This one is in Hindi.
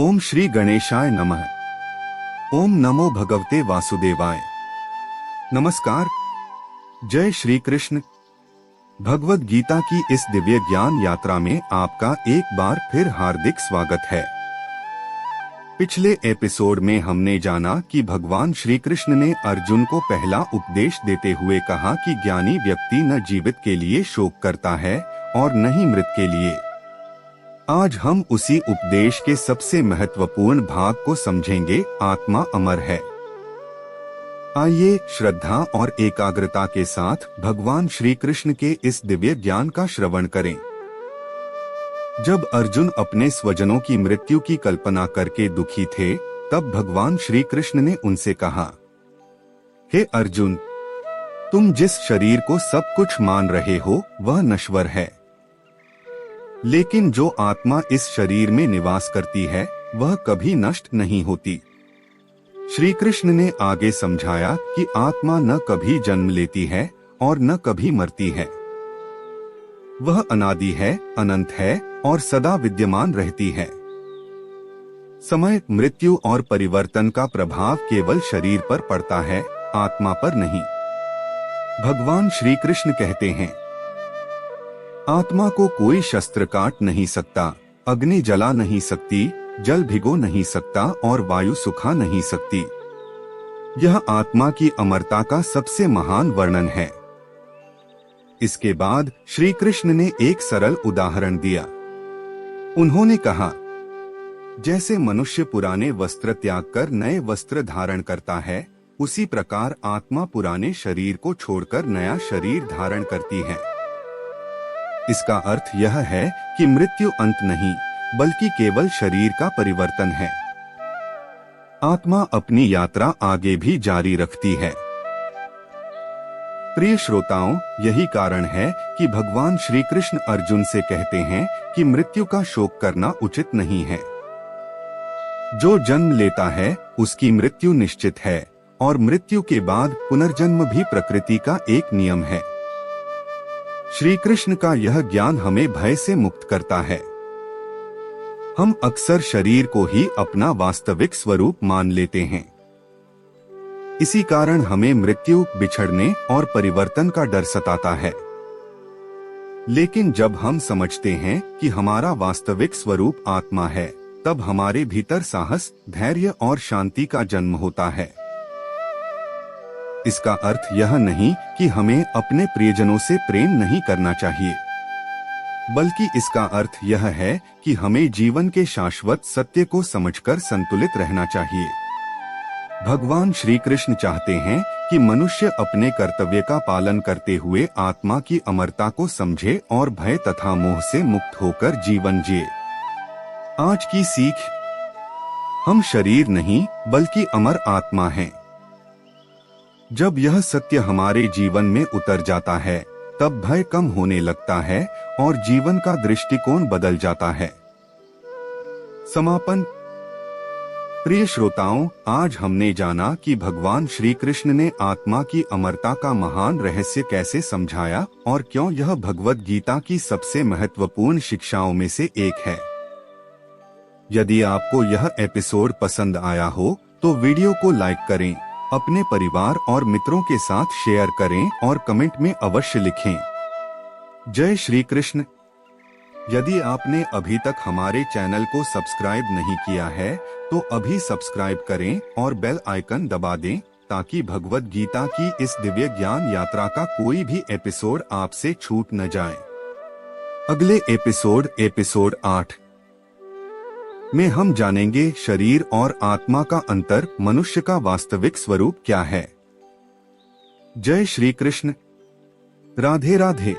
ओम श्री गणेशाय नमः। ओम नमो भगवते वासुदेवाय। नमस्कार। जय श्री कृष्ण। भगवद गीता की इस दिव्य ज्ञान यात्रा में आपका एक बार फिर हार्दिक स्वागत है। पिछले एपिसोड में हमने जाना कि भगवान श्री कृष्ण ने अर्जुन को पहला उपदेश देते हुए कहा कि ज्ञानी व्यक्ति न जीवित के लिए शोक करता है और न ही मृत के लिए। आज हम उसी उपदेश के सबसे महत्वपूर्ण भाग को समझेंगे, आत्मा अमर है। आइए श्रद्धा और एकाग्रता के साथ भगवान श्री कृष्ण के इस दिव्य ज्ञान का श्रवण करें। जब अर्जुन अपने स्वजनों की मृत्यु की कल्पना करके दुखी थे, तब भगवान श्री कृष्ण ने उनसे कहा, हे अर्जुन, तुम जिस शरीर को सब कुछ मान रहे हो वह नश्वर है, लेकिन जो आत्मा इस शरीर में निवास करती है वह कभी नष्ट नहीं होती। श्री कृष्ण ने आगे समझाया कि आत्मा न कभी जन्म लेती है और न कभी मरती है। वह अनादि है, अनंत है और सदा विद्यमान रहती है। समय, मृत्यु और परिवर्तन का प्रभाव केवल शरीर पर पड़ता है, आत्मा पर नहीं। भगवान श्री कृष्ण कहते हैं, आत्मा को कोई शस्त्र काट नहीं सकता, अग्नि जला नहीं सकती, जल भिगो नहीं सकता और वायु सुखा नहीं सकती। यह आत्मा की अमरता का सबसे महान वर्णन है। इसके बाद श्री कृष्ण ने एक सरल उदाहरण दिया। उन्होंने कहा, जैसे मनुष्य पुराने वस्त्र त्याग कर नए वस्त्र धारण करता है, उसी प्रकार आत्मा पुराने शरीर को छोड़कर नया शरीर धारण करती है। इसका अर्थ यह है कि मृत्यु अंत नहीं, बल्कि केवल शरीर का परिवर्तन है। आत्मा अपनी यात्रा आगे भी जारी रखती है। प्रिय श्रोताओं, यही कारण है कि भगवान श्री कृष्ण अर्जुन से कहते हैं कि मृत्यु का शोक करना उचित नहीं है। जो जन्म लेता है उसकी मृत्यु निश्चित है और मृत्यु के बाद पुनर्जन्म भी प्रकृति का एक नियम है। श्री कृष्ण का यह ज्ञान हमें भय से मुक्त करता है। हम अक्सर शरीर को ही अपना वास्तविक स्वरूप मान लेते हैं। इसी कारण हमें मृत्यु, बिछड़ने और परिवर्तन का डर सताता है। लेकिन जब हम समझते हैं कि हमारा वास्तविक स्वरूप आत्मा है, तब हमारे भीतर साहस, धैर्य और शांति का जन्म होता है। इसका अर्थ यह नहीं कि हमें अपने प्रियजनों से प्रेम नहीं करना चाहिए, बल्कि इसका अर्थ यह है कि हमें जीवन के शाश्वत सत्य को समझकर संतुलित रहना चाहिए। भगवान श्री कृष्ण चाहते हैं कि मनुष्य अपने कर्तव्य का पालन करते हुए आत्मा की अमरता को समझे और भय तथा मोह से मुक्त होकर जीवन जिए। आज की सीख, हम शरीर नहीं बल्कि अमर आत्मा हैं। जब यह सत्य हमारे जीवन में उतर जाता है, तब भय कम होने लगता है और जीवन का दृष्टिकोण बदल जाता है। समापन। प्रिय श्रोताओं, आज हमने जाना कि भगवान श्री कृष्ण ने आत्मा की अमरता का महान रहस्य कैसे समझाया और क्यों यह भगवद गीता की सबसे महत्वपूर्ण शिक्षाओं में से एक है। यदि आपको यह एपिसोड पसंद आया हो तो वीडियो को लाइक करें, अपने परिवार और मित्रों के साथ शेयर करें और कमेंट में अवश्य लिखें। जय श्री कृष्ण। यदि आपने अभी तक हमारे चैनल को सब्सक्राइब नहीं किया है तो अभी सब्सक्राइब करें और बेल आइकन दबा दें, ताकि भगवद गीता की इस दिव्य ज्ञान यात्रा का कोई भी एपिसोड आपसे छूट न जाए। अगले एपिसोड 8 में हम जानेंगे शरीर और आत्मा का अंतर, मनुष्य का वास्तविक स्वरूप क्या है। जय श्री कृष्ण। राधे राधे।